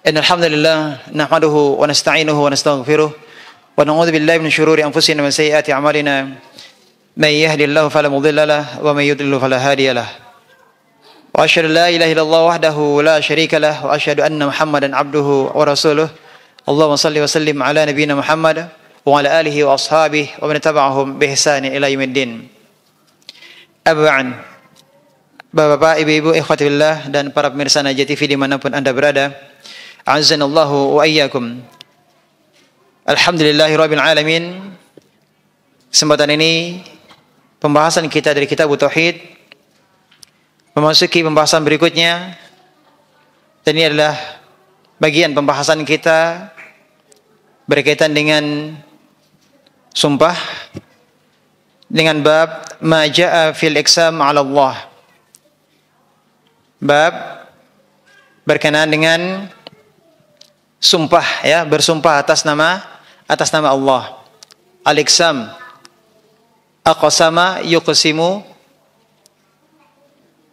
Innal hamdalillah nahmaduhu wa nasta'inuhu wa nastaghfiruh wa na'udzu billahi min shururi anfusina wa sayyiati a'malina. May yahdihillahu fala mudilla lahu wa may yudlil fala hadiya lahu. Wa asyhadu an la ilaha illallah wahdahu la syarika lahu wa asyhadu anna Muhammadan abduhu wa rasuluh. Allahumma shalli wa sallim ala nabiyyina Muhammad wa ala alihi wa ashabihi wa man tabi'ahum bi ihsan ila yaumiddin. Ab'an. Bapak-bapak, ibu-ibu, ikhwati fillah dan para pemirsa Najah TV dimanapun Anda berada, a'azzanallahu wa iyyakum. Alhamdulillahirabbil alamin. Kesempatan ini pembahasan kita dari kitab Tauhid memasuki pembahasan berikutnya. Dan ini adalah bagian pembahasan kita berkaitan dengan sumpah dengan bab ma jaa fil iqsam 'ala Allah. Bab berkenaan dengan sumpah, ya, bersumpah atas nama Allah. Al-iqsam, aqsama yuqsimu.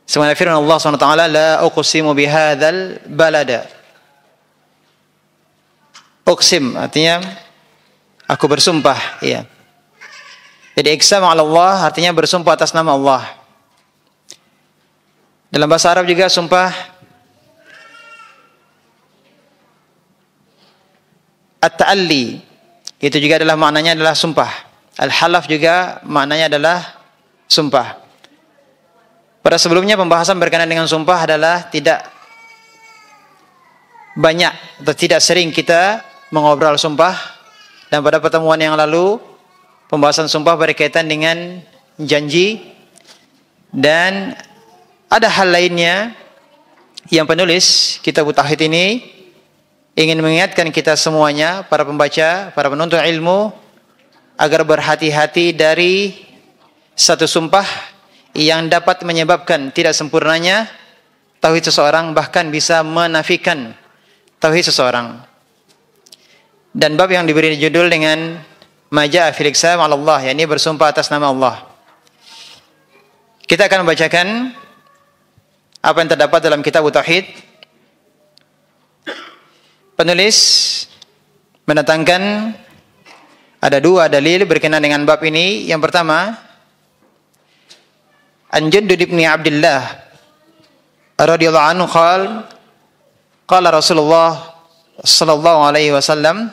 Sebagaimana firman Allah SWT, la uqsimu bihadzal balada. Uqsim artinya aku bersumpah, ya. Jadi iqsam 'ala Allah artinya bersumpah atas nama Allah. Dalam bahasa Arab juga sumpah at-ta'alli itu juga adalah maknanya adalah sumpah. Al-halaf juga maknanya adalah sumpah. Pada sebelumnya pembahasan berkenaan dengan sumpah adalah tidak banyak atau tidak sering kita mengobrol sumpah, dan pada pertemuan yang lalu pembahasan sumpah berkaitan dengan janji, dan ada hal lainnya yang penulis kitab Tauhid ini ingin mengingatkan kita semuanya, para pembaca, para penuntut ilmu, agar berhati-hati dari satu sumpah yang dapat menyebabkan tidak sempurnanya tauhid seseorang, bahkan bisa menafikan tauhid seseorang. Dan bab yang diberi judul dengan ma jaa fil iqsam 'ala Allah, yakni bersumpah atas nama Allah. Kita akan membacakan apa yang terdapat dalam kitab Tauhid. Penulis mendatangkan ada dua dalil berkenaan dengan bab ini. Yang pertama, an Jundub bin Abdullah radhiyallahu anhu qala Rasulullah sallallahu alaihi wasallam,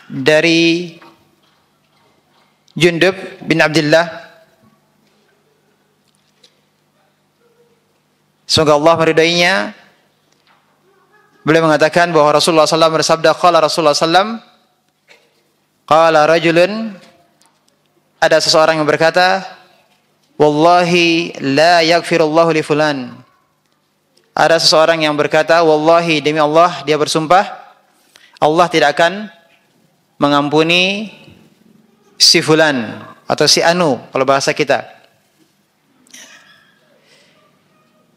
dari Jundub bin Abdullah, semoga Allah meridainya, beliau mengatakan bahwa Rasulullah SAW bersabda, qala Rasulullah SAW, qala rajulun, ada seseorang yang berkata, wallahi la yaghfirullahu li fulan. Ada seseorang yang berkata, wallahi, demi Allah, dia bersumpah, Allah tidak akan mengampuni si fulan atau si anu kalau bahasa kita.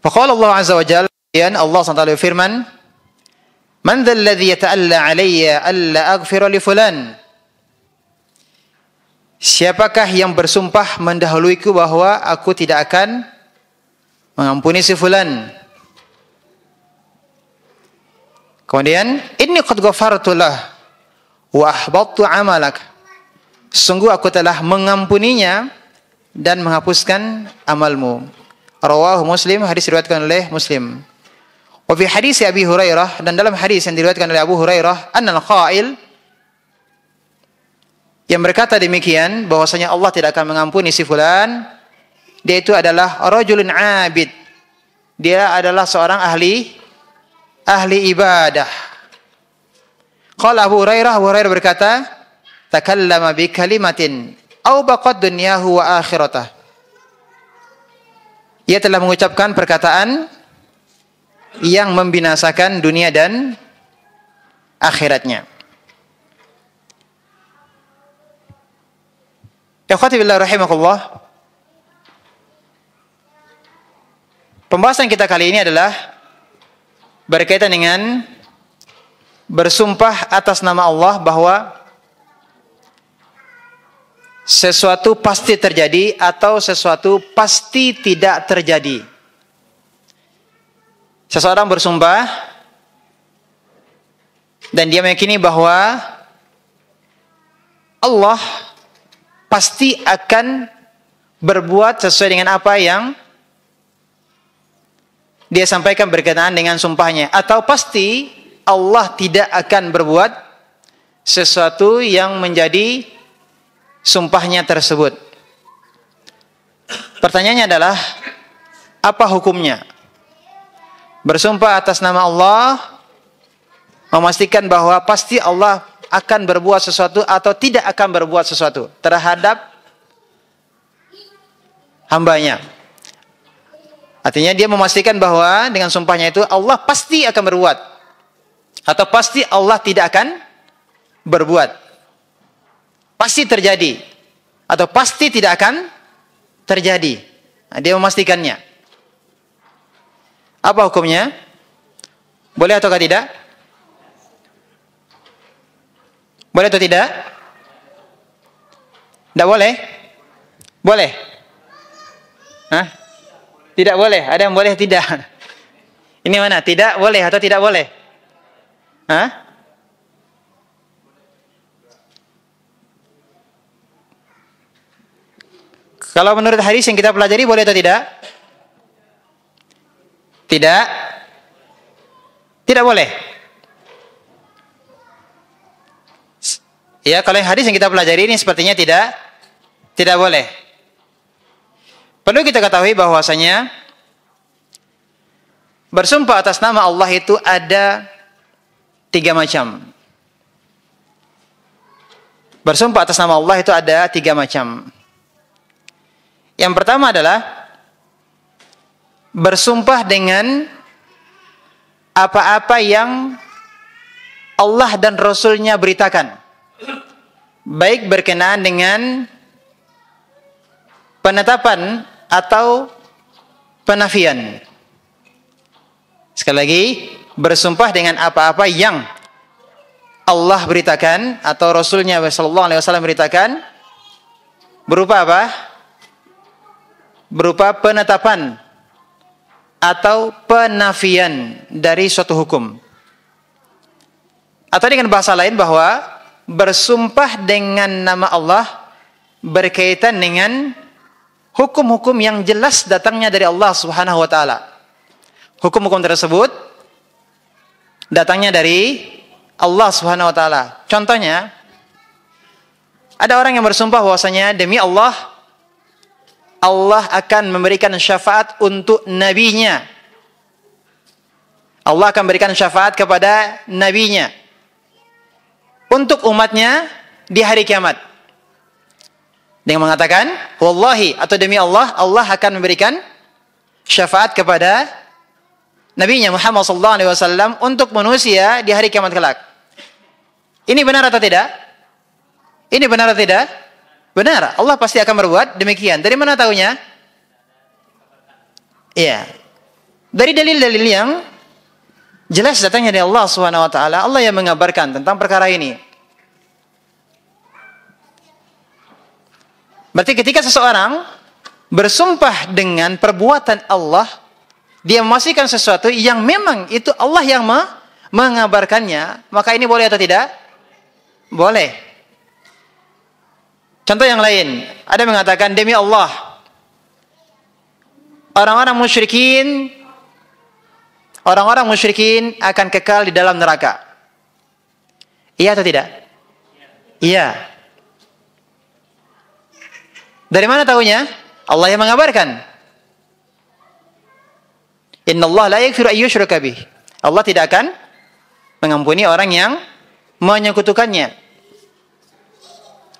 Faqala Allah azza wa jalla, Allah SWT firman, man dzal ladzi yata'alla 'alayya alla aghfira li fulan. Siapakah yang bersumpah mendahuluiku bahwa aku tidak akan mengampuni si fulan? Kemudian, inni qad ghafartu lah wa ahbattu 'amalak. Sungguh aku telah mengampuninya dan menghapuskan amalmu. Rawahu Muslim, hadis diriwayatkan oleh Muslim. Wa fi hadis Abi Hurairah, dan dalam hadis yang diriwayatkan oleh Abu Hurairah, annal qail, yang berkata demikian bahwasanya Allah tidak akan mengampuni si fulan, dia itu adalah rajulun abid. Dia adalah seorang ahli ibadah. Qala Abu Hurairah berkata, takallama bi kalimatin aw baqad dunyahu wa akhiratah. Ia telah mengucapkan perkataan yang membinasakan dunia dan akhiratnya. Ikhwati billah rahimakumullah. Pembahasan kita kali ini adalah berkaitan dengan bersumpah atas nama Allah bahwa sesuatu pasti terjadi atau sesuatu pasti tidak terjadi. Seseorang bersumpah dan dia meyakini bahwa Allah pasti akan berbuat sesuai dengan apa yang dia sampaikan berkenaan dengan sumpahnya, atau pasti Allah tidak akan berbuat sesuatu yang menjadi sumpahnya tersebut. Pertanyaannya adalah, apa hukumnya? Bersumpah atas nama Allah, memastikan bahwa pasti Allah akan berbuat sesuatu atau tidak akan berbuat sesuatu terhadap hambanya. Artinya dia memastikan bahwa dengan sumpahnya itu Allah pasti akan berbuat, atau pasti Allah tidak akan berbuat. Pasti terjadi, atau pasti tidak akan terjadi. Nah, dia memastikannya. Apa hukumnya? Boleh atau tidak? Boleh atau tidak? Tidak boleh? Boleh? Hah? Tidak boleh? Ada yang boleh tidak? Ini mana? Tidak boleh atau tidak boleh? Hah? Kalau menurut hadis yang kita pelajari, boleh atau tidak? Tidak? Tidak boleh? Ya, kalau yang hadis yang kita pelajari ini sepertinya tidak boleh. Perlu kita ketahui bahwasanya bersumpah atas nama Allah itu ada 3 macam. Bersumpah atas nama Allah itu ada 3 macam. Yang pertama adalah bersumpah dengan apa-apa yang Allah dan Rasul-Nya beritakan, baik berkenaan dengan penetapan atau penafian. Sekali lagi, bersumpah dengan apa-apa yang Allah beritakan atau Rasul-Nya sallallahu alaihi wasallam beritakan, berupa apa? Berupa penetapan atau penafian dari suatu hukum. Atau dengan bahasa lain, bahwa bersumpah dengan nama Allah berkaitan dengan hukum-hukum yang jelas datangnya dari Allah Subhanahu wa taala. Hukum-hukum tersebut datangnya dari Allah Subhanahu wa taala. Contohnya, ada orang yang bersumpah bahwasanya demi Allah, Allah akan memberikan syafaat untuk nabinya. Allah akan memberikan syafaat kepada nabinya untuk umatnya di hari kiamat. Dengan mengatakan, wallahi, atau demi Allah, Allah akan memberikan syafaat kepada nabinya Muhammad sallallahu alaihi wasallam untuk manusia di hari kiamat kelak. Ini benar atau tidak? Ini benar atau tidak? Benar, Allah pasti akan berbuat demikian. Dari mana tahunya? Iya. Dari dalil-dalil yang jelas datangnya dari Allah Subhanahu wa taala. Allah yang mengabarkan tentang perkara ini. Berarti ketika seseorang bersumpah dengan perbuatan Allah, dia memastikan sesuatu yang memang itu Allah yang mengabarkannya, maka ini boleh atau tidak? Boleh. Contoh yang lain, ada yang mengatakan demi Allah, orang-orang musyrikin akan kekal di dalam neraka. Iya atau tidak? Iya. Dari mana tahunya? Allah yang mengabarkan. Innallaha la yaghfiru ayyushraka bih. Allah tidak akan mengampuni orang yang menyekutukannya.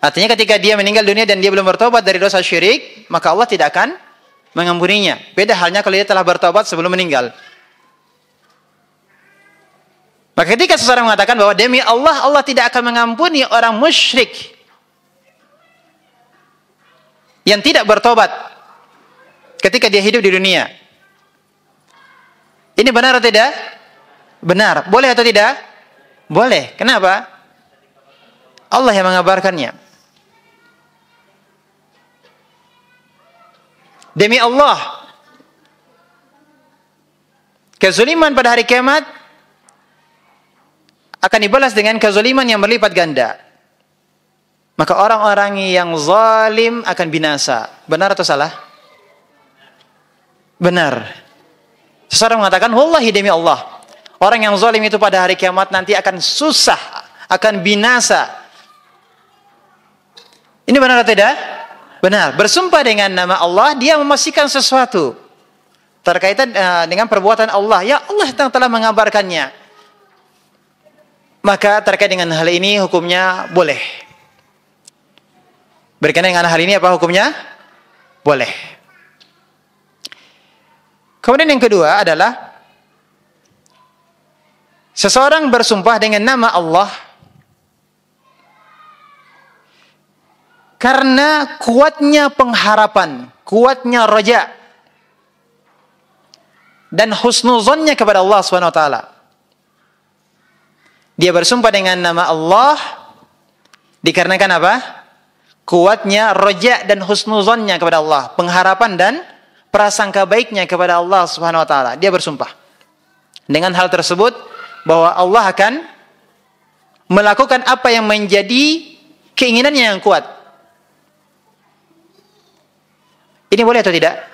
Artinya ketika dia meninggal dunia dan dia belum bertobat dari dosa syirik, maka Allah tidak akan mengampuninya. Beda halnya kalau dia telah bertobat sebelum meninggal. Maka ketika seseorang mengatakan bahwa demi Allah, Allah tidak akan mengampuni orang musyrik yang tidak bertobat ketika dia hidup di dunia. Ini benar atau tidak? Benar. Boleh atau tidak? Boleh. Kenapa? Allah yang mengabarkannya. Demi Allah, kezuliman pada hari kiamat akan dibalas dengan kezaliman yang berlipat ganda. Maka orang-orang yang zalim akan binasa. Benar atau salah? Benar. Seseorang mengatakan, wallahi demi Allah, orang yang zalim itu pada hari kiamat nanti akan susah, akan binasa. Ini benar atau tidak? Benar. Bersumpah dengan nama Allah, dia memastikan sesuatu terkaitan dengan perbuatan Allah. Ya Allah yang telah mengabarkannya. Maka terkait dengan hal ini hukumnya boleh. Berkenaan dengan hal ini apa hukumnya? Boleh. Kemudian yang kedua adalah seseorang bersumpah dengan nama Allah karena kuatnya pengharapan, kuatnya raja dan husnuzonnya kepada Allah SWT. Dia bersumpah dengan nama Allah dikarenakan apa? Kuatnya raja dan husnuzonnya kepada Allah, pengharapan dan prasangka baiknya kepada Allah Subhanahu wa taala. Dia bersumpah dengan hal tersebut bahwa Allah akan melakukan apa yang menjadi keinginannya yang kuat. Ini boleh atau tidak?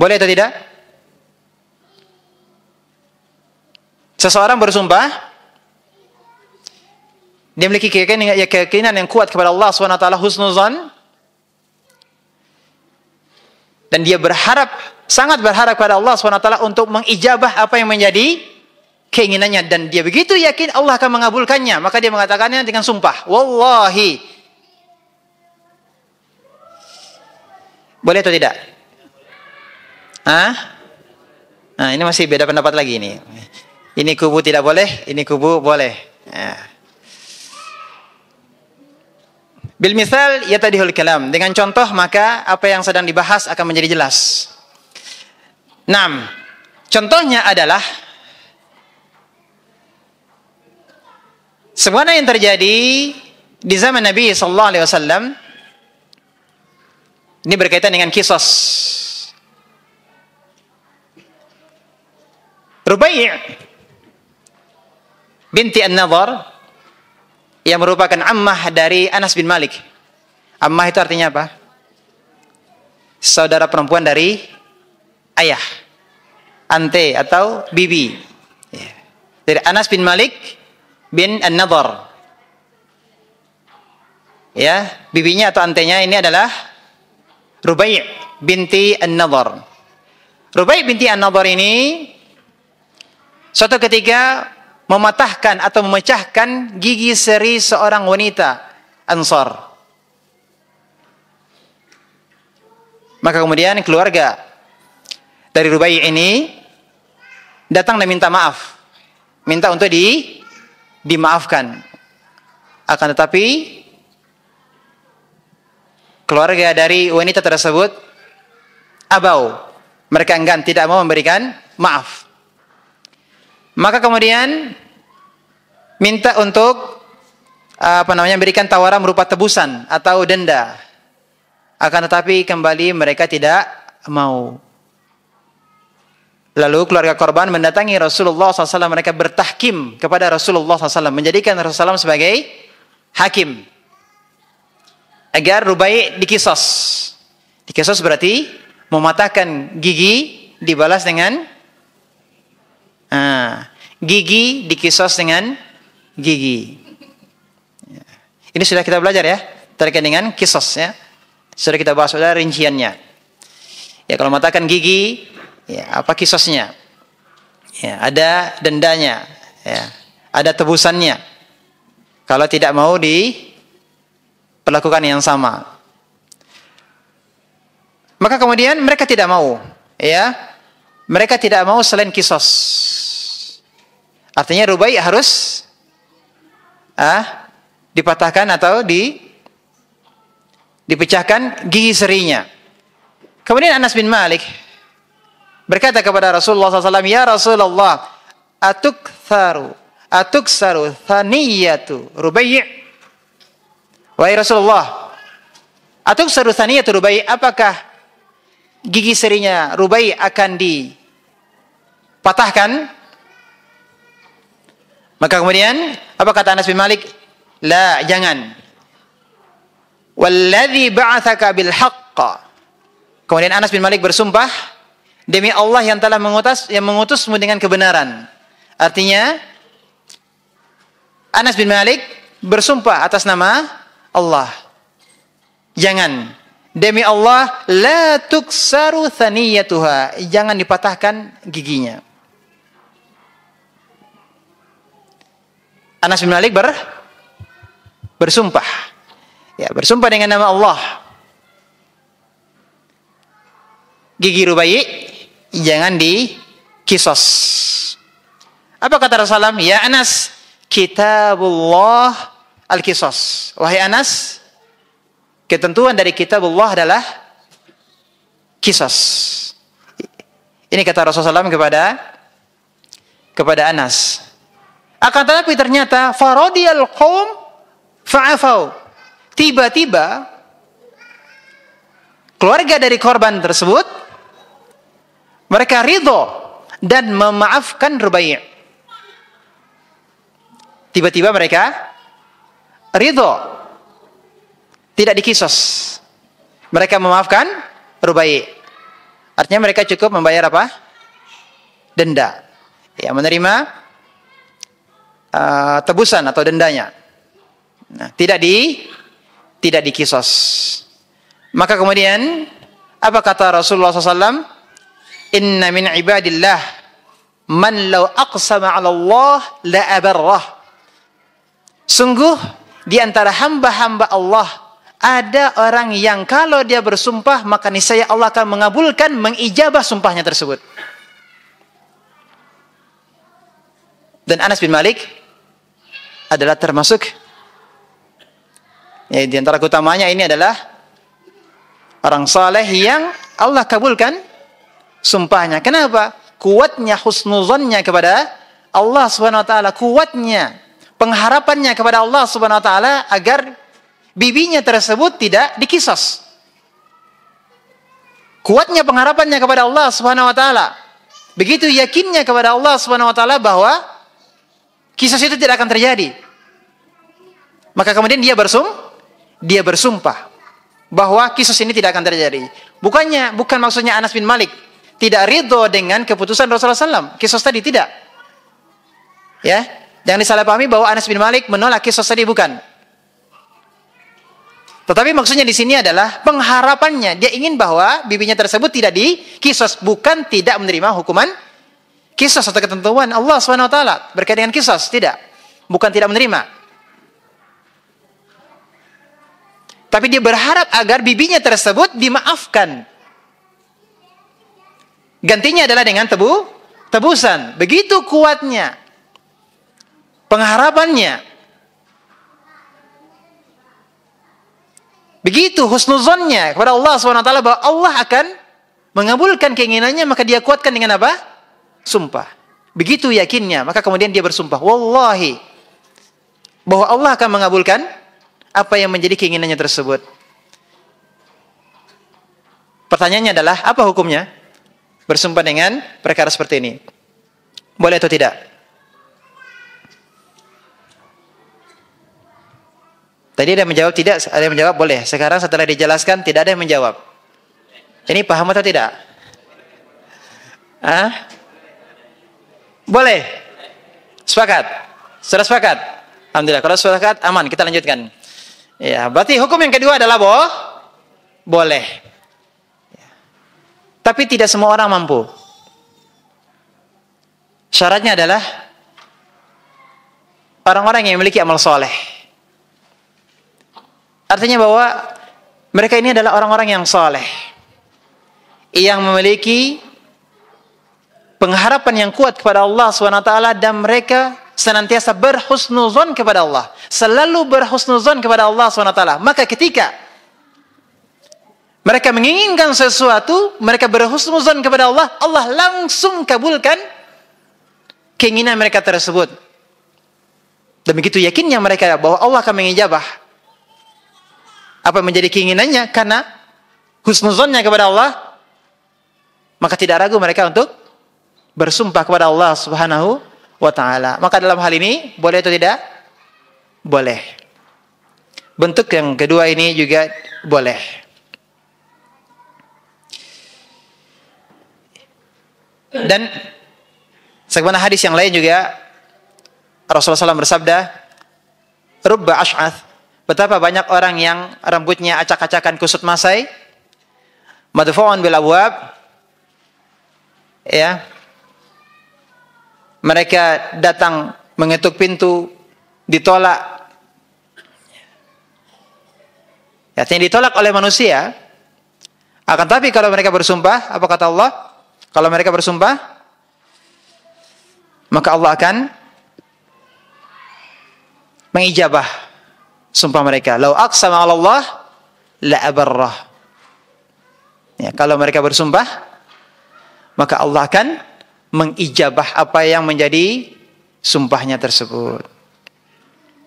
Boleh atau tidak? Seseorang bersumpah, dia memiliki keyakinan yang kuat kepada Allah SWT, husnuzan, dan dia berharap, sangat berharap kepada Allah SWT untuk mengijabah apa yang menjadi keinginannya, dan dia begitu yakin Allah akan mengabulkannya, maka dia mengatakannya dengan sumpah, wallahi. Boleh atau tidak? Nah, ini masih beda pendapat lagi ini. Ini kubu tidak boleh, ini kubu boleh. Bil misal yatadihul kalam. Dengan contoh maka apa yang sedang dibahas akan menjadi jelas. 6. Contohnya adalah sebenarnya yang terjadi di zaman Nabi sallallahu alaihi wasallam. Ini berkaitan dengan kisos. Rubai' binti An-Nadhr yang merupakan ammah dari Anas bin Malik. Ammah itu artinya apa? Saudara perempuan dari ayah, ante atau bibi. Dari Anas bin Malik bin An-Nadhr. Ya, bibinya atau antenya ini adalah Rubai' binti An-Nadhr. Rubai' binti An-Nadhr ini suatu ketika mematahkan atau memecahkan gigi seri seorang wanita Ansar. Maka kemudian keluarga dari Rubai' ini datang dan minta maaf. Minta untuk dimaafkan. Akan tetapi keluarga dari wanita tersebut abau. Mereka enggan, tidak mau memberikan maaf. Maka kemudian minta untuk berikan tawaran berupa tebusan atau denda. Akan tetapi kembali mereka tidak mau. Lalu keluarga korban mendatangi Rasulullah SAW. Mereka bertahkim kepada Rasulullah SAW, menjadikan Rasulullah SAW sebagai hakim agar Rubai' dikisos. Dikisos berarti mematahkan gigi dibalas dengan gigi dikisos dengan gigi. Ini sudah kita belajar ya, terkait dengan kisos ya. Sudah kita bahas, sudah rinciannya. Ya, kalau mematahkan gigi, ya apa kisosnya? Ya, ada dendanya, ya, ada tebusannya. Kalau tidak mau diperlakukan yang sama. Maka kemudian mereka tidak mau, ya. Mereka tidak mau selain kisos. Artinya Rubai' harus dipatahkan atau dipecahkan gigi serinya. Kemudian Anas bin Malik berkata kepada Rasulullah SAW, ya Rasulullah, atuksaru thaniyatu Rubai'. Wahai Rasulullah, atuksaru thaniyatu Rubai', apakah gigi serinya Rubai' akan dipatahkan? Maka kemudian apa kata Anas bin Malik? La, jangan. Walladzi ba'atsaka bil haqq. Kemudian Anas bin Malik bersumpah, demi Allah yang telah mengutusmu dengan kebenaran. Artinya Anas bin Malik bersumpah atas nama Allah. Jangan. Demi Allah, la tuksaru thaniyatuha. Jangan dipatahkan giginya. Anas bin Malik bersumpah. Ya, bersumpah dengan nama Allah. Gigi Rubai jangan dikisos. Apa kata Rasulullah? Ya Anas, kitabullah al-kisos. Wahai Anas, ketentuan dari kitabullah adalah kisos. Ini kata Rasulullah SAW kepada Anas. Akan tetapi ternyata faradiyal qaum fa'afau. Tiba-tiba keluarga dari korban tersebut mereka ridho dan memaafkan Rubai'. Tiba-tiba mereka ridho, tidak dikisos. Mereka memaafkan Rubai'. Artinya mereka cukup membayar apa? Denda. Ya, menerima tebusan atau dendanya. Nah, tidak dikisos. Maka kemudian apa kata Rasulullah SAW? Inna min ibadillah man law aqsama 'ala Allah la abarrah. Sungguh di antara hamba-hamba Allah ada orang yang kalau dia bersumpah maka niscaya Allah akan mengabulkan, mengijabah sumpahnya tersebut. Dan Anas bin Malik adalah termasuk, ya, di antara keutamanya ini adalah orang saleh yang Allah kabulkan sumpahnya. Kenapa? Kuatnya husnuzannya kepada Allah Subhanahu wa taala, kuatnya pengharapannya kepada Allah Subhanahu wa taala agar bibinya tersebut tidak dikisos. Kuatnya pengharapannya kepada Allah Subhanahu wa taala. Begitu yakinnya kepada Allah Subhanahu wa taala bahwa kisos itu tidak akan terjadi. Maka kemudian dia bersumpah bahwa kisos ini tidak akan terjadi. Bukan maksudnya Anas bin Malik tidak ridho dengan keputusan Rasulullah SAW. Kisos tadi tidak. Ya, jangan disalahpahami bahwa Anas bin Malik menolak kisos tadi, bukan. Tetapi maksudnya di sini adalah pengharapannya. Dia ingin bahwa bibinya tersebut tidak dikisos, bukan tidak menerima hukuman kisos atau ketentuan Allah SWT berkaitan dengan kisos, tidak. Bukan tidak menerima. Tapi dia berharap agar bibinya tersebut dimaafkan. Gantinya adalah dengan tebusan. Begitu kuatnya pengharapannya. Begitu husnuzonnya kepada Allah SWT bahwa Allah akan mengabulkan keinginannya, maka dia kuatkan dengan apa? Sumpah. Begitu yakinnya, maka kemudian dia bersumpah, wallahi, bahwa Allah akan mengabulkan apa yang menjadi keinginannya tersebut. Pertanyaannya adalah, apa hukumnya bersumpah dengan perkara seperti ini? Boleh atau tidak? Tadi ada yang menjawab tidak, ada yang menjawab boleh. Sekarang setelah dijelaskan tidak ada yang menjawab. Ini paham atau tidak? Boleh. Sepakat? Sudah sepakat? Alhamdulillah. Kalau sepakat, aman. Kita lanjutkan. Ya, berarti hukum yang kedua adalah boleh. Tapi tidak semua orang mampu. Syaratnya adalah orang-orang yang memiliki amal soleh. Artinya bahwa mereka ini adalah orang-orang yang soleh, yang memiliki pengharapan yang kuat kepada Allah SWT, dan mereka senantiasa berhusnuzon kepada Allah, selalu berhusnuzon kepada Allah SWT. Maka ketika mereka menginginkan sesuatu, mereka berhusnuzon kepada Allah, Allah langsung kabulkan keinginan mereka tersebut. Dan begitu yakinnya mereka bahwa Allah akan mengijabah apa yang menjadi keinginannya karena husnuzonnya kepada Allah, maka tidak ragu mereka untuk bersumpah kepada Allah Subhanahu wa ta'ala. Maka dalam hal ini boleh atau tidak? Boleh. Bentuk yang kedua ini juga boleh. Dan sebagaimana hadis yang lain juga Rasulullah SAW bersabda, "Rubba ash'ath." Betapa banyak orang yang rambutnya acak-acakan kusut masai, madfu'un bil abwab, ya. Mereka datang mengetuk pintu, ditolak. Artinya ditolak oleh manusia. Akan tapi kalau mereka bersumpah, apa kata Allah? Kalau mereka bersumpah, maka Allah akan mengijabah sumpah mereka. Lau aqsama 'ala Allah la abarrah. Ya, kalau mereka bersumpah, maka Allah akan mengijabah apa yang menjadi sumpahnya tersebut.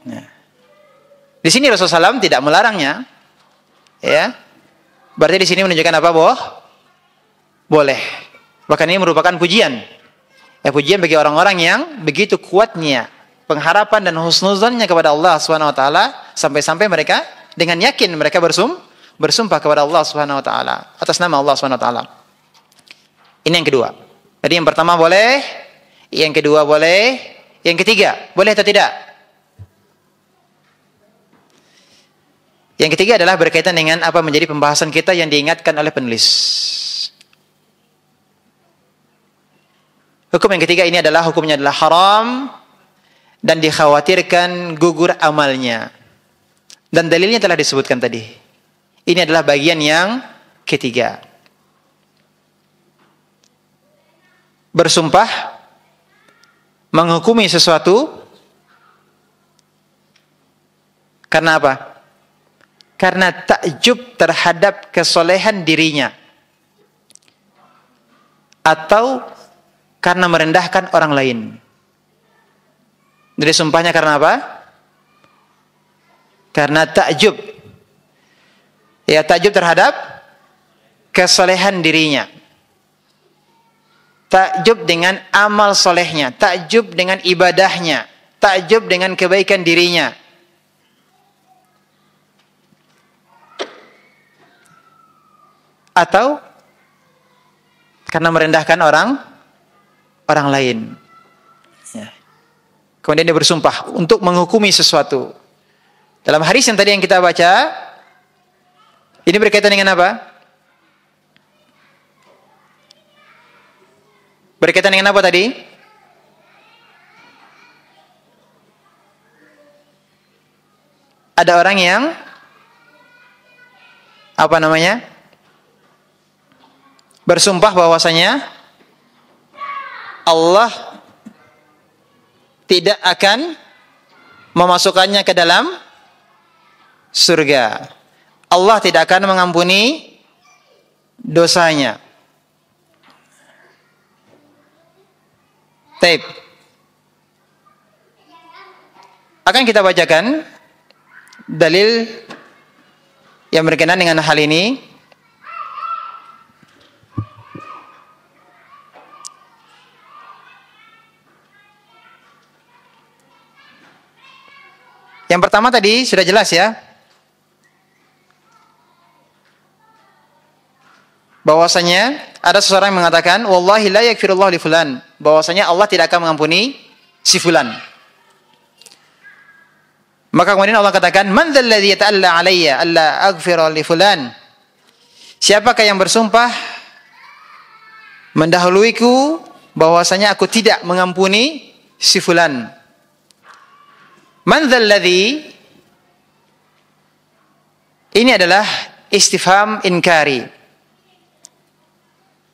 Ya. Di sini Rasulullah SAW tidak melarangnya. Ya. Berarti di sini menunjukkan apa, boleh. Bahkan ini merupakan pujian. Ya, pujian bagi orang-orang yang begitu kuatnya pengharapan dan husnuzannya kepada Allah Subhanahu wa taala sampai-sampai mereka dengan yakin mereka bersumpah kepada Allah Subhanahu wa taala atas nama Allah Subhanahu wa taala. Ini yang kedua. Jadi yang pertama boleh, yang kedua boleh, yang ketiga boleh atau tidak? Yang ketiga adalah berkaitan dengan apa menjadi pembahasan kita yang diingatkan oleh penulis. Hukum yang ketiga ini adalah hukumnya adalah haram dan dikhawatirkan gugur amalnya. Dan dalilnya telah disebutkan tadi. Ini adalah bagian yang ketiga. Bersumpah menghukumi sesuatu karena apa? Karena takjub terhadap kesolehan dirinya atau karena merendahkan orang lain. Jadi sumpahnya karena apa? Karena takjub. Ya, takjub terhadap kesolehan dirinya. Takjub dengan amal solehnya. Takjub dengan ibadahnya. Takjub dengan kebaikan dirinya. Atau karena merendahkan orang lain. Ya. Kemudian dia bersumpah untuk menghukumi sesuatu. Dalam hadis yang tadi yang kita baca, ini berkaitan dengan apa? Berkaitan dengan apa tadi? Ada orang yang apa namanya? Bersumpah bahwasanya Allah tidak akan memasukkannya ke dalam surga. Allah tidak akan mengampuni dosanya. Taib. Akan kita bacakan dalil yang berkenaan dengan hal ini. Yang pertama tadi sudah jelas ya, bahwasanya ada seseorang yang mengatakan wallahi la yakfirullah li fulan, bahwasanya Allah tidak akan mengampuni si fulan. Maka kemudian Allah katakan man dzalladzi yata'alla alayya alla aghfira li fulan, siapakah yang bersumpah mendahuluiku bahwasanya aku tidak mengampuni si fulan. Man dzalladzi, ini adalah istifham inkari.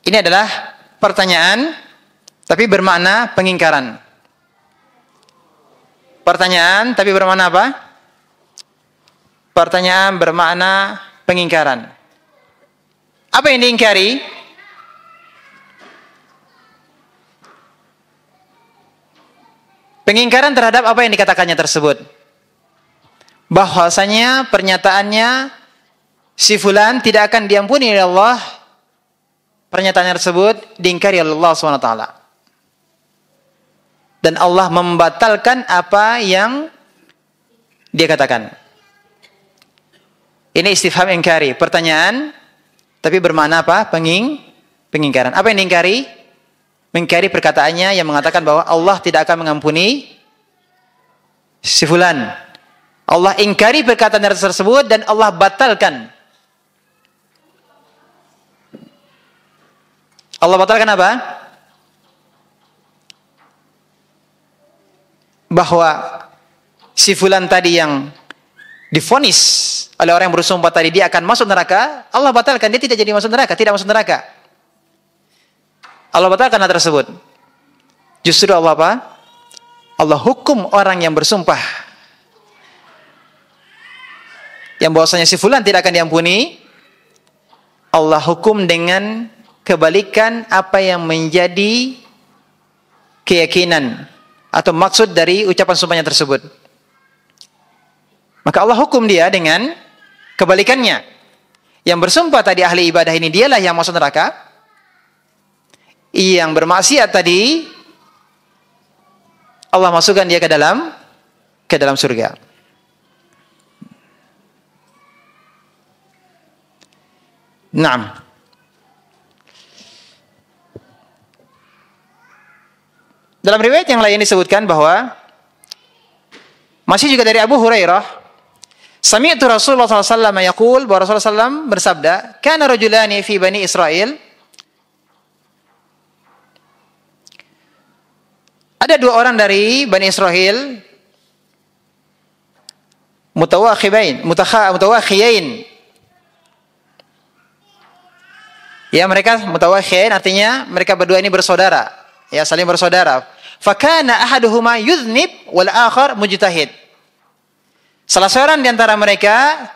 Ini adalah pertanyaan tapi bermakna pengingkaran. Pertanyaan tapi bermakna apa? Pertanyaan bermakna pengingkaran. Apa yang diingkari? Pengingkaran terhadap apa yang dikatakannya tersebut. Bahwasanya pernyataannya si fulan tidak akan diampuni oleh Allah. Pernyataan tersebut diingkari oleh Allah SWT. dan Allah membatalkan apa yang dia katakan. Ini istifham ingkari, pertanyaan tapi bermakna apa? Pengingkaran. Apa yang diingkari? Mengingkari perkataannya yang mengatakan bahwa Allah tidak akan mengampuni si fulan. Allah ingkari perkataan tersebut dan Allah batalkan. Allah batalkan apa? Bahwa si fulan tadi yang divonis oleh orang yang bersumpah tadi dia akan masuk neraka, Allah batalkan, dia tidak jadi masuk neraka, tidak masuk neraka. Allah batalkan hal tersebut. Justru Allah apa? Allah hukum orang yang bersumpah yang bahwasanya si fulan tidak akan diampuni. Allah hukum dengan kebalikan apa yang menjadi keyakinan atau maksud dari ucapan sumpahnya tersebut. Maka Allah hukum dia dengan kebalikannya. Yang bersumpah tadi ahli ibadah ini dialah yang masuk neraka. Yang bermaksiat tadi Allah masukkan dia ke dalam surga. Naam. Dalam riwayat yang lain disebutkan bahwa masih juga dari Abu Hurairah, sami'tu Rasulullah SAW yaqul, bahwa Rasulullah SAW bersabda, kana rajulani fi Bani Israel, ada dua orang dari Bani Israel, mutawakhiyain. Ya, mereka mutawakhiyain artinya mereka berdua ini bersaudara, ya, saling bersaudara. Fakana ahaduhuma yudhnib wal akhar mujtahid. Salah seorang di antara mereka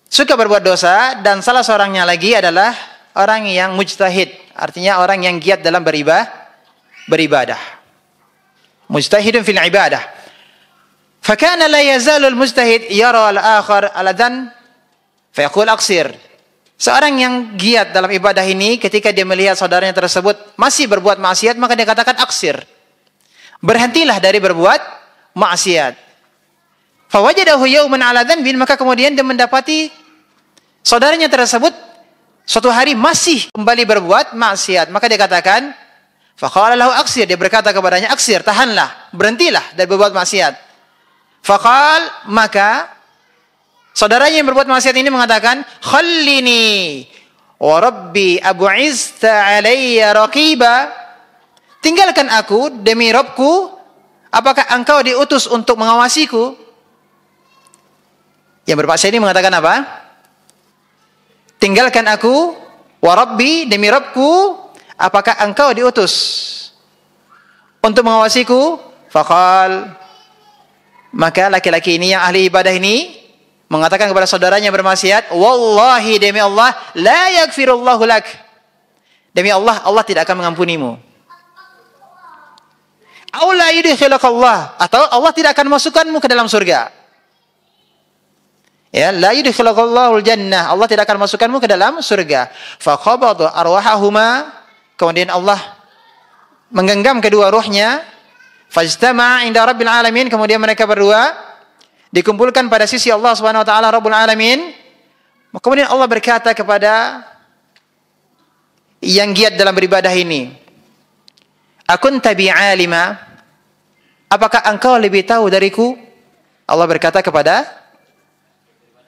suka berbuat dosa dan salah seorangnya lagi adalah orang yang mujtahid, artinya orang yang giat dalam beribadah. Mujtahidun fil ibadah. Fakana la yazalul mujtahid yara al-akhar aladan fayaqul aqsir. Seorang yang giat dalam ibadah ini ketika dia melihat saudaranya tersebut masih berbuat maksiat, maka dia katakan aksir. Berhentilah dari berbuat maksiat. Fawajadahu yawman ala dhanbin, maka kemudian dia mendapati saudaranya tersebut suatu hari masih kembali berbuat maksiat, maka dia katakan faqala lahu aksir, dia berkata kepadanya aksir, tahanlah, berhentilah dari berbuat maksiat. Faqal, maka saudaranya yang berbuat maksiat ini mengatakan, khallini wa rabbi abu'izta alayya raqiba, tinggalkan aku demi Rabbku, apakah engkau diutus untuk mengawasiku? Yang bermaksiat ini mengatakan apa? Tinggalkan aku, wa rabbi, demi Rabbku, apakah engkau diutus untuk mengawasiku? Faqal, maka laki-laki ini yang ahli ibadah ini mengatakan kepada saudaranya bermaksiat, wallahi, demi Allah, la yaghfirullahu lak, demi Allah, Allah tidak akan mengampunimu. Aw la yudkhilukallah, atau Allah tidak akan masukkanmu ke dalam surga. Ya, la yudkhilukallahu jannah, Allah tidak akan masukkanmu ke dalam surga. Faqabada arwahahuma, kemudian Allah menggenggam kedua ruhnya, fajtama inda rabbil alamin, kemudian mereka berdua dikumpulkan pada sisi Allah Subhanahu wa taala Rabbul Alamin. Kemudian Allah berkata kepada yang giat dalam beribadah ini, akunta bi'alima, apakah engkau lebih tahu dariku? Allah berkata kepada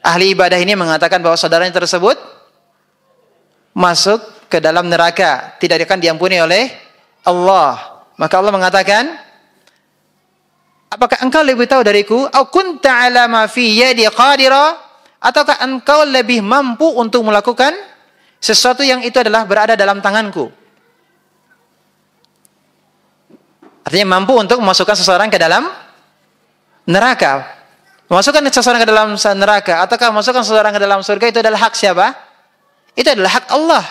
ahli ibadah ini, mengatakan bahwa saudaranya tersebut masuk ke dalam neraka, tidak akan diampuni oleh Allah. Maka Allah mengatakan, apakah engkau lebih tahu dariku? Au kunta ala ma fi yadi qadira, ataukah engkau lebih mampu untuk melakukan sesuatu yang itu adalah berada dalam tanganku? Artinya mampu untuk memasukkan seseorang ke dalam neraka. Memasukkan seseorang ke dalam neraka ataukah memasukkan seseorang ke dalam surga, itu adalah hak siapa? Itu adalah hak Allah.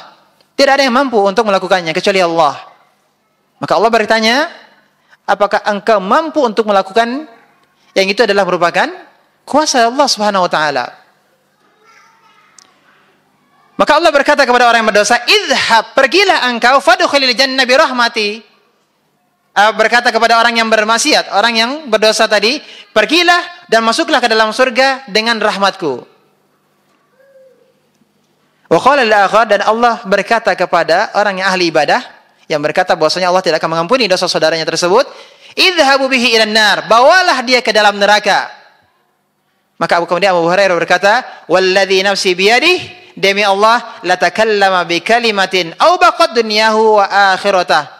Tidak ada yang mampu untuk melakukannya kecuali Allah. Maka Allah bertanya, apakah engkau mampu untuk melakukan yang itu adalah merupakan kuasa Allah Subhanahu wa taala? Maka Allah berkata kepada orang yang berdosa, "Idhhab, pergilah engkau, fadkhulil jannah bi rahmati." berkata kepada orang yang bermaksiat, orang yang berdosa tadi, pergilah dan masuklah ke dalam surga dengan rahmatku. Wa qala al-akhar, dan Allah berkata kepada orang yang ahli ibadah, yang berkata bahwasanya Allah tidak akan mengampuni dosa saudaranya tersebut, idhabu bihi ilan nar, bawalah dia ke dalam neraka. Maka kemudian Abu Hurairah berkata, walladzi nafsi biyadihi, demi Allah, latakallama bi kalimatin aw baqad dunyahu wa akhiratah.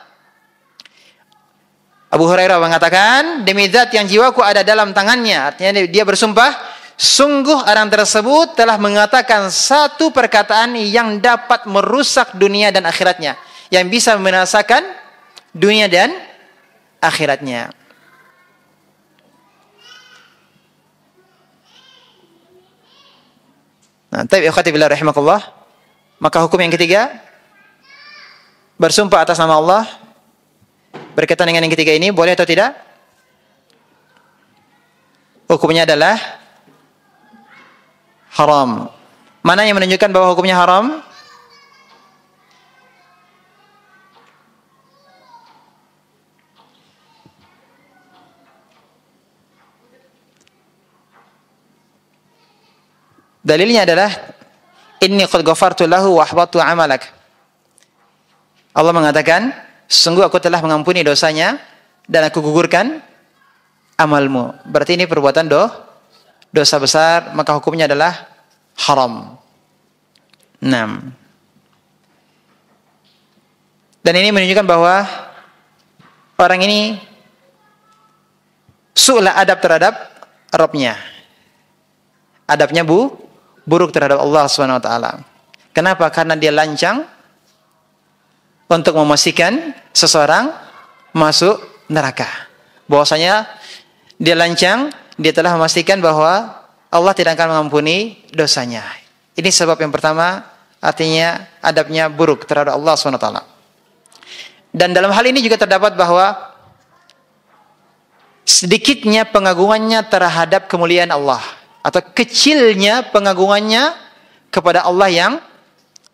Abu Hurairah mengatakan, demi zat yang jiwaku ada dalam tangannya, artinya dia bersumpah, sungguh orang tersebut telah mengatakan satu perkataan yang dapat merusak dunia dan akhiratnya, yang bisa membinasakan dunia dan akhiratnya. Nah, taib ikhwati billah rahimakumullah. Maka hukum yang ketiga, bersumpah atas nama Allah. Berkaitan dengan yang ketiga ini, boleh atau tidak? Hukumnya adalah haram. Mana yang menunjukkan bahwa hukumnya haram? Dalilnya adalah inni qad ghafartu lahu wa ahbattu amalak. Allah mengatakan, sungguh aku telah mengampuni dosanya dan aku gugurkan amalmu. Berarti ini perbuatan dosa besar, maka hukumnya adalah haram. 6. Dan ini menunjukkan bahwa orang ini su'la adab terhadap Rabbnya. Adabnya buruk terhadap Allah Subhanahu wa taala. Kenapa? Karena dia lancang untuk memastikan seseorang masuk neraka. Bahwasanya dia lancang, dia telah memastikan bahwa Allah tidak akan mengampuni dosanya. Ini sebab yang pertama, artinya adabnya buruk terhadap Allah Subhanahu wa taala. Dan dalam hal ini juga terdapat bahwa sedikitnya pengagungannya terhadap kemuliaan Allah, atau kecilnya pengagungannya kepada Allah yang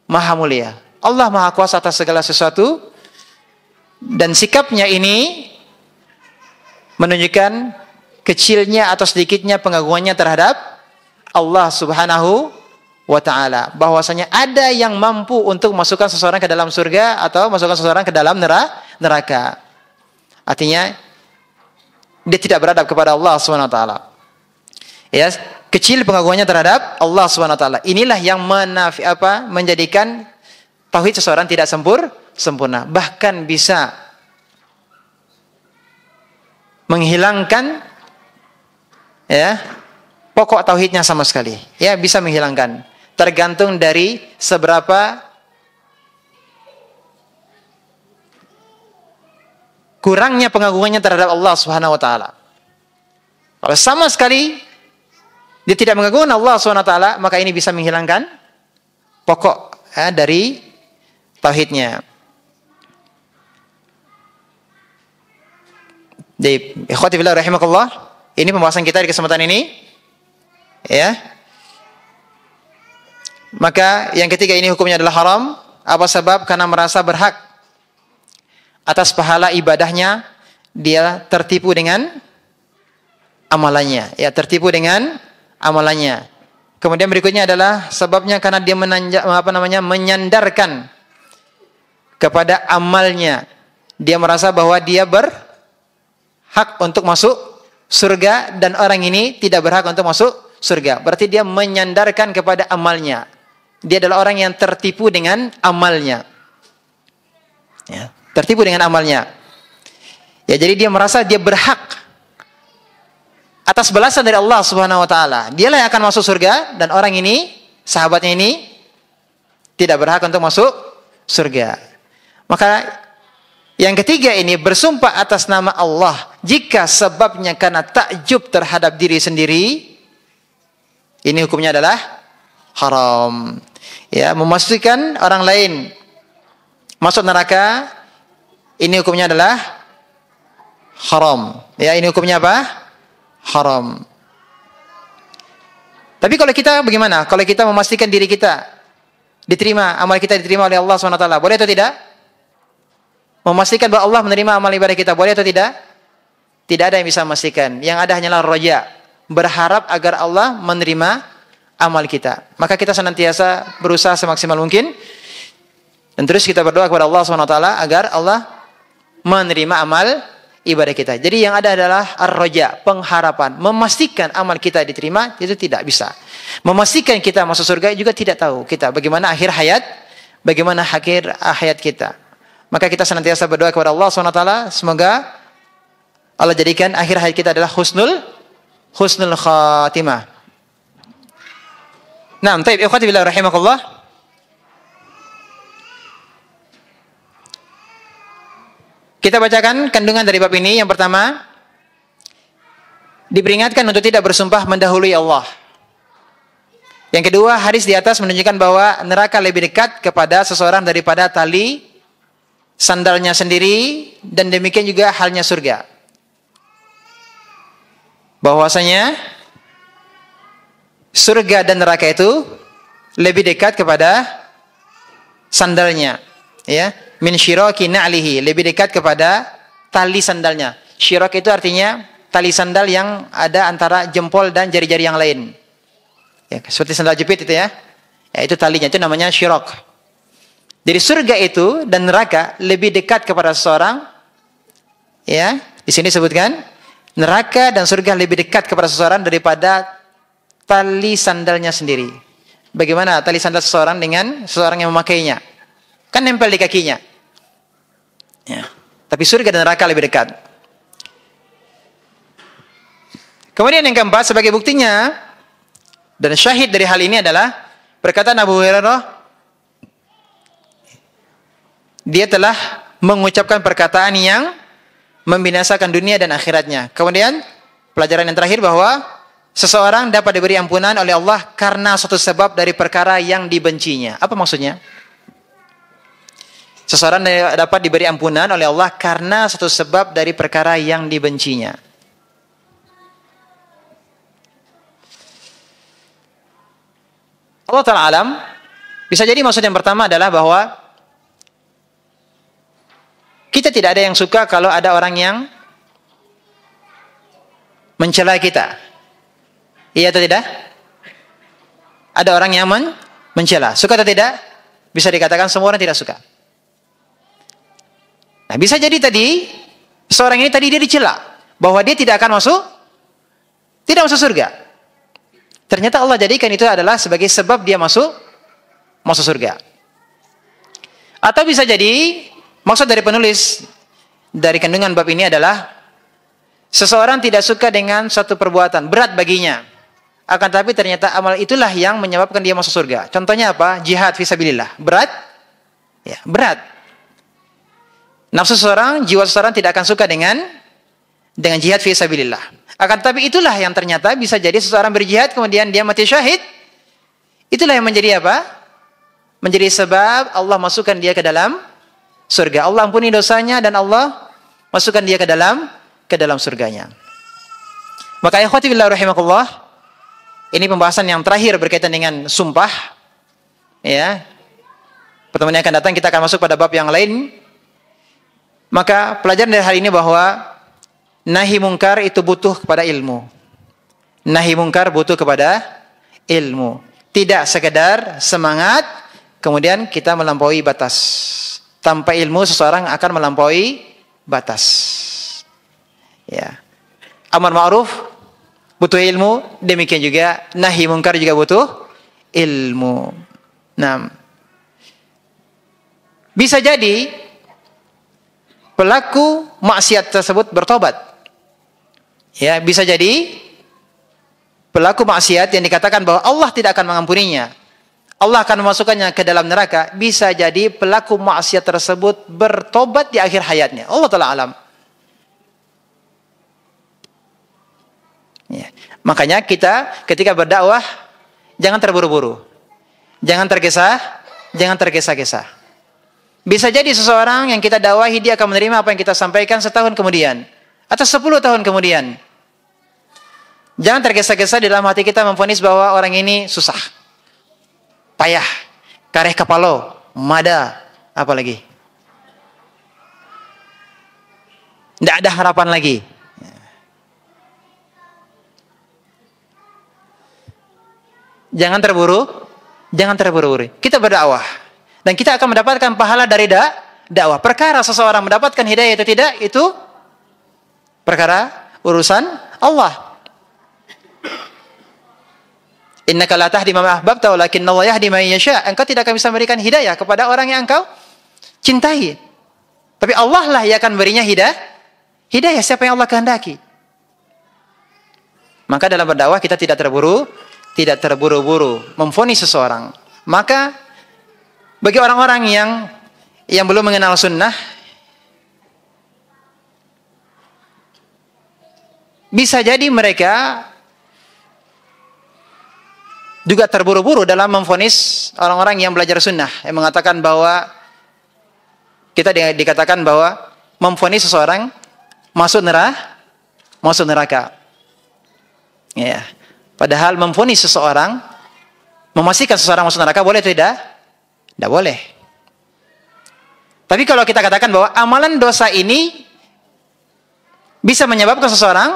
maha mulia. Allah maha kuasa atas segala sesuatu, dan sikapnya ini menunjukkan kecilnya atau sedikitnya pengagungannya terhadap Allah Subhanahu wa ta'ala. Bahwasanya ada yang mampu untuk masukkan seseorang ke dalam surga atau masukkan seseorang ke dalam neraka. Artinya dia tidak beradab kepada Allah Subhanahu wa ta'ala. Ya, kecil pengagungannya terhadap Allah Subhanahu wa taala. Inilah yang menjadikan tauhid seseorang tidak sempurna, bahkan bisa menghilangkan ya pokok tauhidnya sama sekali. Ya, bisa menghilangkan. Tergantung dari seberapa kurangnya pengagungannya terhadap Allah Subhanahu wa taala. Kalau sama sekali dia tidak mengagungkan Allah SWT, maka ini bisa menghilangkan pokok dari tauhidnya. Di ikhwati fillah rahimakumullah, ini pembahasan kita di kesempatan ini. Ya. Maka yang ketiga ini hukumnya adalah haram. Apa sebab? Karena merasa berhak atas pahala ibadahnya, dia tertipu dengan amalannya. Ya, tertipu dengan amalannya. Kemudian berikutnya adalah sebabnya karena dia menyandarkan kepada amalnya. Dia merasa bahwa dia berhak untuk masuk surga dan orang ini tidak berhak untuk masuk surga. Berarti dia menyandarkan kepada amalnya. Dia adalah orang yang tertipu dengan amalnya. Ya, tertipu dengan amalnya. Ya, jadi dia merasa dia berhak atas balasan dari Allah Subhanahu wa taala. Dialah yang akan masuk surga dan orang ini, sahabatnya ini tidak berhak untuk masuk surga. Maka yang ketiga ini bersumpah atas nama Allah jika sebabnya karena takjub terhadap diri sendiri, ini hukumnya adalah haram. Ya, memastikan orang lain masuk neraka, ini hukumnya adalah haram. Ya, ini hukumnya apa? Haram. Tapi kalau kita bagaimana? Kalau kita memastikan diri kita diterima, amal kita diterima oleh Allah SWT, boleh atau tidak? Memastikan bahwa Allah menerima amal ibadah kita boleh atau tidak? Tidak ada yang bisa memastikan. Yang ada hanyalah roja, berharap agar Allah menerima amal kita. Maka kita senantiasa berusaha semaksimal mungkin dan terus kita berdoa kepada Allah SWT agar Allah menerima amal ibadah kita. Jadi yang ada adalah ar-roja, pengharapan, memastikan amal kita diterima itu tidak bisa. Memastikan kita masuk surga juga tidak tahu kita bagaimana akhir hayat, bagaimana akhir hayat kita. Maka kita senantiasa berdoa kepada Allah SWT, semoga Allah jadikan akhir hayat kita adalah husnul khatimah. Naam, taib, ikhwati billah rahimakumullah. Kita bacakan kandungan dari bab ini. Yang pertama, diperingatkan untuk tidak bersumpah mendahului Allah. Yang kedua, hadis di atas menunjukkan bahwa neraka lebih dekat kepada seseorang daripada tali sandalnya sendiri, dan demikian juga halnya surga. Bahwasanya surga dan neraka itu lebih dekat kepada sandalnya, ya, min syiraki na'lihi, lebih dekat kepada tali sandalnya. Syirak itu artinya tali sandal yang ada antara jempol dan jari-jari yang lain. Ya, seperti sandal jepit itu ya. Ya, itu talinya, itu namanya syirak. Jadi surga itu dan neraka lebih dekat kepada seseorang. Ya, di sini sebutkan neraka dan surga lebih dekat kepada seseorang daripada tali sandalnya sendiri. Bagaimana tali sandal seseorang dengan seseorang yang memakainya? Kan nempel di kakinya. Ya. Tapi surga dan neraka lebih dekat. Kemudian yang keempat, sebagai buktinya dan syahid dari hal ini adalah perkataan Abu Hurairah, dia telah mengucapkan perkataan yang membinasakan dunia dan akhiratnya. Kemudian pelajaran yang terakhir bahwa seseorang dapat diberi ampunan oleh Allah karena suatu sebab dari perkara yang dibencinya. Apa maksudnya? Seseorang dapat diberi ampunan oleh Allah karena suatu sebab dari perkara yang dibencinya. Allah Ta'ala alam. Bisa jadi maksud yang pertama adalah bahwa kita tidak ada yang suka kalau ada orang yang mencela kita. Iya atau tidak? Ada orang yang mencela. Suka atau tidak? Bisa dikatakan semua orang tidak suka. Nah, bisa jadi tadi seorang ini tadi dia dicela bahwa dia tidak akan masuk surga. Ternyata Allah jadikan itu adalah sebagai sebab dia masuk surga. Atau bisa jadi maksud dari penulis dari kandungan bab ini adalah seseorang tidak suka dengan suatu perbuatan berat baginya, akan tetapi ternyata amal itulah yang menyebabkan dia masuk surga. Contohnya apa? Jihad fisabilillah. Berat? Ya, berat. Nafsu seseorang, jiwa seseorang tidak akan suka dengan jihad fisabilillah. Akan tetapi itulah yang ternyata bisa jadi seseorang berjihad kemudian dia mati syahid. Itulah yang menjadi apa? Menjadi sebab Allah masukkan dia ke dalam surga. Allah ampuni dosanya dan Allah masukkan dia ke dalam surganya. Maka ikhwati billah rahimakumullah, ini pembahasan yang terakhir berkaitan dengan sumpah. Ya. Pertemuan yang akan datang kita akan masuk pada bab yang lain. Maka pelajaran dari hal ini bahwa nahi mungkar itu butuh kepada ilmu. Nahi mungkar butuh kepada ilmu. Tidak sekedar semangat, kemudian kita melampaui batas. Tanpa ilmu seseorang akan melampaui batas. Ya. Amar ma'ruf butuh ilmu, demikian juga nahi mungkar juga butuh ilmu. Nah, bisa jadi pelaku maksiat tersebut bertobat. Ya, bisa jadi pelaku maksiat yang dikatakan bahwa Allah tidak akan mengampuninya, Allah akan memasukkannya ke dalam neraka, bisa jadi pelaku maksiat tersebut bertobat di akhir hayatnya. Allah Ta'ala alam. Ya. Makanya kita ketika berdakwah jangan terburu-buru, jangan tergesa-gesa. Bisa jadi seseorang yang kita dakwahi dia akan menerima apa yang kita sampaikan setahun kemudian atau 10 tahun kemudian. Jangan tergesa-gesa di dalam hati kita memvonis bahwa orang ini susah, payah, kareh kepalo, mada, apalagi. Tidak ada harapan lagi. Jangan terburu-buru. Kita berdakwah dan kita akan mendapatkan pahala dari dakwah. Perkara seseorang mendapatkan hidayah atau tidak, itu perkara urusan Allah. Innaka la tahdi man ahbabta walakinna Allah yahdi man yasha. Engkau tidak akan bisa memberikan hidayah kepada orang yang engkau cintai. Tapi Allah lah yang akan berinya hidayah siapa yang Allah kehendaki. Maka dalam berdakwah kita tidak terburu-buru memvonis seseorang. Maka bagi orang-orang yang belum mengenal sunnah, bisa jadi mereka juga terburu-buru dalam memvonis orang-orang yang belajar sunnah, yang mengatakan bahwa kita dikatakan bahwa memvonis seseorang masuk neraka. Ya. Padahal memvonis seseorang, memastikan seseorang masuk neraka boleh atau tidak? Tidak boleh. Tapi kalau kita katakan bahwa amalan dosa ini bisa menyebabkan seseorang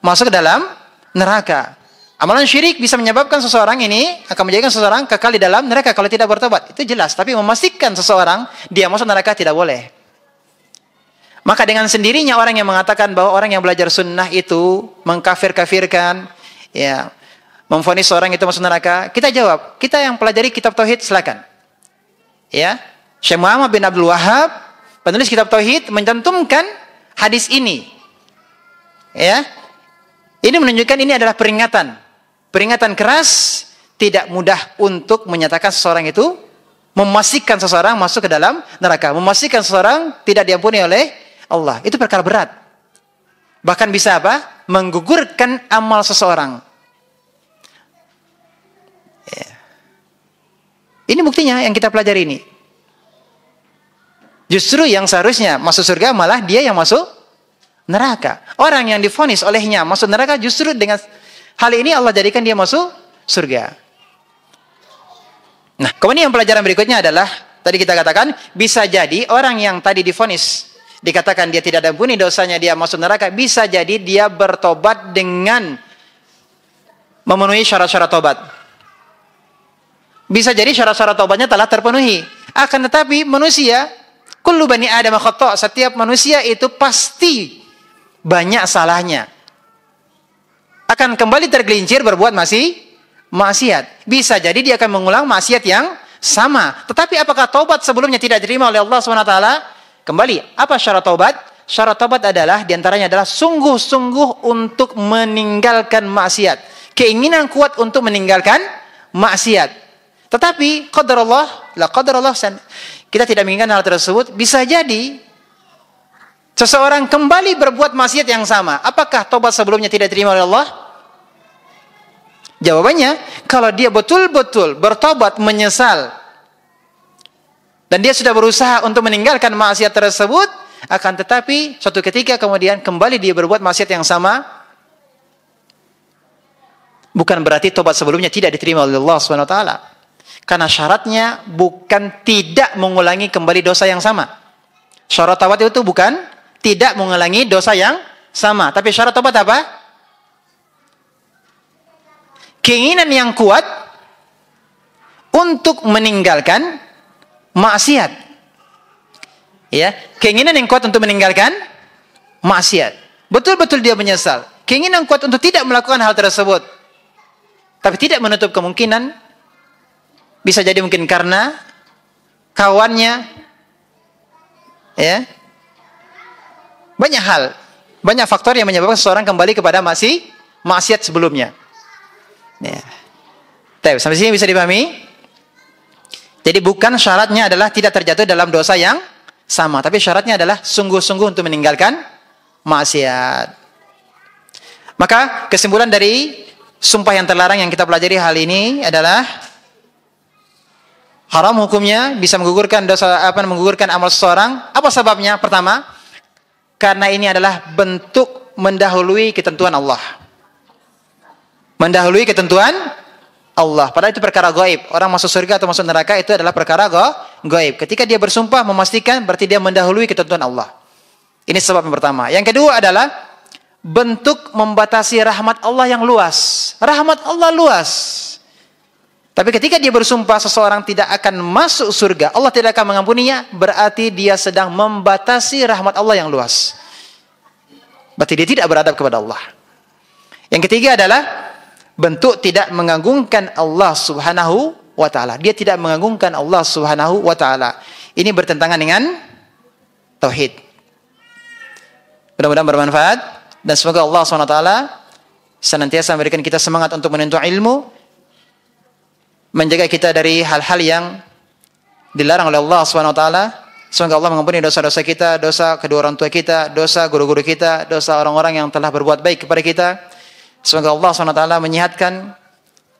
masuk ke dalam neraka. Amalan syirik bisa menyebabkan seseorang ini akan menjadikan seseorang kekal di dalam neraka kalau tidak bertobat. Itu jelas. Tapi memastikan seseorang dia masuk neraka tidak boleh. Maka dengan sendirinya orang yang mengatakan bahwa orang yang belajar sunnah itu mengkafir-kafirkan, ya, memvonis seorang itu masuk neraka, kita jawab, kita yang pelajari kitab tauhid silakan. Ya, Syekh Muhammad bin Abdul Wahhab, penulis kitab tauhid, mencantumkan hadis ini. Ya, ini menunjukkan ini adalah peringatan keras, tidak mudah untuk menyatakan seseorang itu, memastikan seseorang masuk ke dalam neraka, memastikan seseorang tidak diampuni oleh Allah. Itu perkara berat. Bahkan bisa apa? Menggugurkan amal seseorang. Ya. Ini buktinya yang kita pelajari ini. Justru yang seharusnya masuk surga malah dia yang masuk neraka. Orang yang divonis olehnya masuk neraka justru dengan hal ini Allah jadikan dia masuk surga. Nah, kemudian pelajaran berikutnya adalah tadi kita katakan bisa jadi orang yang tadi divonis dikatakan dia tidak diampuni dosanya, dia masuk neraka, bisa jadi dia bertobat dengan memenuhi syarat-syarat tobat. Bisa jadi syarat-syarat tobatnya telah terpenuhi. Akan tetapi manusia, kullu bani Adam khata', setiap manusia itu pasti banyak salahnya. Akan kembali tergelincir berbuat maksiat. Bisa jadi dia akan mengulang maksiat yang sama. Tetapi apakah taubat sebelumnya tidak diterima oleh Allah SWT? Kembali, apa syarat taubat? Syarat taubat adalah, diantaranya adalah sungguh-sungguh untuk meninggalkan maksiat. Keinginan kuat untuk meninggalkan maksiat. Tetapi qadarullah, la qadarullah, kita tidak menginginkan hal tersebut. Bisa jadi seseorang kembali berbuat maksiat yang sama. Apakah taubat sebelumnya tidak diterima oleh Allah? Jawabannya, kalau dia betul-betul bertobat, menyesal, dan dia sudah berusaha untuk meninggalkan maksiat tersebut, akan tetapi suatu ketika kemudian kembali dia berbuat maksiat yang sama, bukan berarti tobat sebelumnya tidak diterima oleh Allah SWT. Karena syaratnya bukan tidak mengulangi kembali dosa yang sama. Syarat tobat itu bukan tidak mengulangi dosa yang sama. Tapi syarat tobat apa? Keinginan yang kuat untuk meninggalkan maksiat. Ya, keinginan yang kuat untuk meninggalkan maksiat. Betul-betul dia menyesal. Keinginan kuat untuk tidak melakukan hal tersebut. Tapi tidak menutup kemungkinan bisa jadi mungkin karena kawannya, ya. Banyak hal, banyak faktor yang menyebabkan seseorang kembali kepada maksiat sebelumnya. Ya. Sampai sini bisa dipahami? Jadi bukan syaratnya adalah tidak terjatuh dalam dosa yang sama, tapi syaratnya adalah sungguh-sungguh untuk meninggalkan maksiat. Maka kesimpulan dari sumpah yang terlarang yang kita pelajari hal ini adalah haram hukumnya, bisa menggugurkan dosa, menggugurkan amal seseorang. Apa sebabnya? Pertama, karena ini adalah bentuk mendahului ketentuan Allah. Mendahului ketentuan Allah. Padahal itu perkara gaib. Orang masuk surga atau masuk neraka itu adalah perkara gaib. Ketika dia bersumpah memastikan berarti dia mendahului ketentuan Allah. Ini sebab yang pertama. Yang kedua adalah bentuk membatasi rahmat Allah yang luas. Rahmat Allah luas. Tapi ketika dia bersumpah seseorang tidak akan masuk surga, Allah tidak akan mengampuninya, berarti dia sedang membatasi rahmat Allah yang luas. Berarti dia tidak beradab kepada Allah. Yang ketiga adalah bentuk tidak mengagungkan Allah Subhanahu wa ta'ala. Dia tidak mengagungkan Allah Subhanahu wa ta'ala. Ini bertentangan dengan tauhid. Mudah-mudahan bermanfaat dan semoga Allah SWT senantiasa memberikan kita semangat untuk menuntut ilmu, menjaga kita dari hal-hal yang dilarang oleh Allah SWT. Semoga Allah mengampuni dosa-dosa kita, dosa kedua orang tua kita, dosa guru-guru kita, dosa orang-orang yang telah berbuat baik kepada kita. Semoga Allah SWT menyehatkan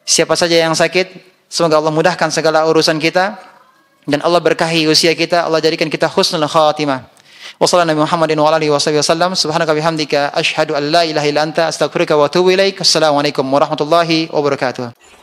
siapa saja yang sakit. Semoga Allah mudahkan segala urusan kita dan Allah berkahi usia kita. Allah jadikan kita husnul khatimah. Wassalamualaikum Muhammadin wa alihi wasallam. Subhanaka bihamdika asyhadu an la ilaha illa anta astaghfiruka wa atubu ilaik. Assalamualaikum warahmatullahi wabarakatuh.